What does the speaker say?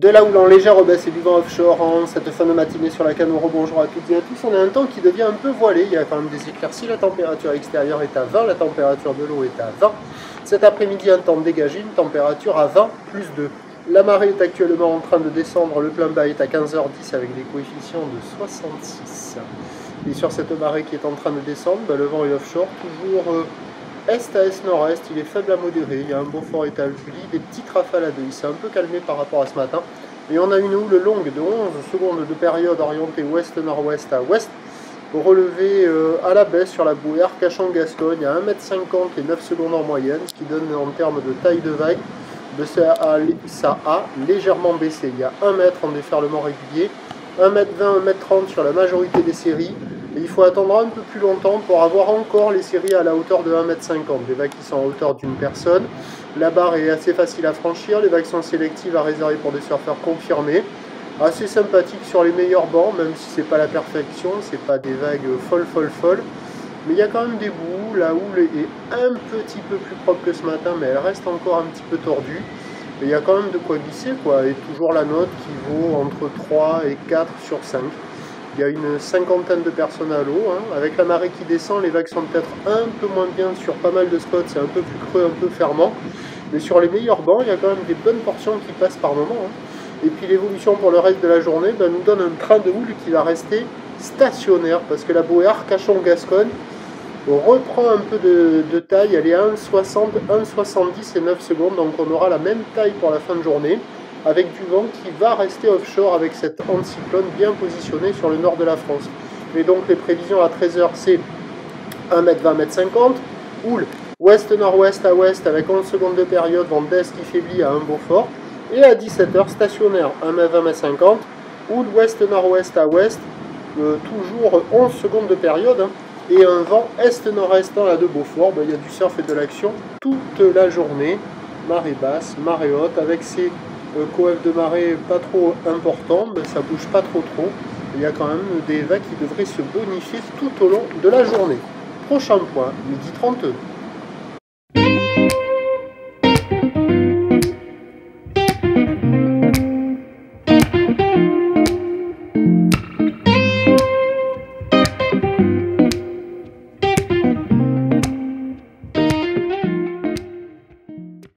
De la houle en légère baisse et du vent offshore en cette fin de matinée sur la Canoro. Bonjour à toutes et à tous. On a un temps qui devient un peu voilé. Il y a quand même des éclaircies. La température extérieure est à 20. La température de l'eau est à 20. Cet après-midi, un temps dégagé. Une température à 20 plus 2. La marée est actuellement en train de descendre. Le plein bas est à 15h10 avec des coefficients de 66. Et sur cette marée qui est en train de descendre, le vent est offshore. Toujours est à est-nord-est, il est faible à modéré, il y a un beau fort état Julie, des petites rafales à 2, il s'est un peu calmé par rapport à ce matin. Et on a une houle longue de 11 secondes de période orientée ouest-nord-ouest à ouest, relevée à la baisse sur la bouée Arcachon-Gascogne à 1,50 m et 9 secondes en moyenne, ce qui donne en termes de taille de vague, ça a légèrement baissé. Il y a 1 mètre en déferlement régulier, 1,20 m, 1,30 m sur la majorité des séries. Et il faut attendre un peu plus longtemps pour avoir encore les séries à la hauteur de 1,50 m, des vagues qui sont à hauteur d'une personne. La barre est assez facile à franchir, les vagues sont sélectives à réserver pour des surfeurs confirmés. Assez sympathique sur les meilleurs bancs, même si c'est pas la perfection, c'est pas des vagues folles. Mais il y a quand même des bouts, la houle est un petit peu plus propre que ce matin, mais elle reste encore un petit peu tordue. Et il y a quand même de quoi glisser, quoi, et toujours la note qui vaut entre 3 et 4 sur 5. Il y a une cinquantaine de personnes à l'eau. Avec la marée qui descend, les vagues sont peut-être un peu moins bien sur pas mal de spots. C'est un peu plus creux, un peu fermant. Mais sur les meilleurs bancs, il y a quand même des bonnes portions qui passent par moment. Et puis l'évolution pour le reste de la journée nous donne un train de houle qui va rester stationnaire. Parce que la bouée Arcachon-Gascogne reprend un peu de taille. Elle est à 1,60, 1,70 et 9 secondes. Donc on aura la même taille pour la fin de journée, avec du vent qui va rester offshore avec cette anticyclone bien positionnée sur le nord de la France. Et donc les prévisions à 13h, c'est 1 m 20, 1,50 m, houle ouest-nord-ouest à ouest avec 11 secondes de période, vent d'est qui faiblit à un beau fort. Et à 17h, stationnaire 1 m 20, 1,50 m, houle ouest-nord-ouest à ouest, toujours 11 secondes de période, et un vent est-nord-estant à de beaux forts. Il y a du surf et de l'action toute la journée, marée basse, marée haute, avec ces coef de marée pas trop important, mais ça bouge pas trop. Il y a quand même des vagues qui devraient se bonifier tout au long de la journée. Prochain point, midi 32.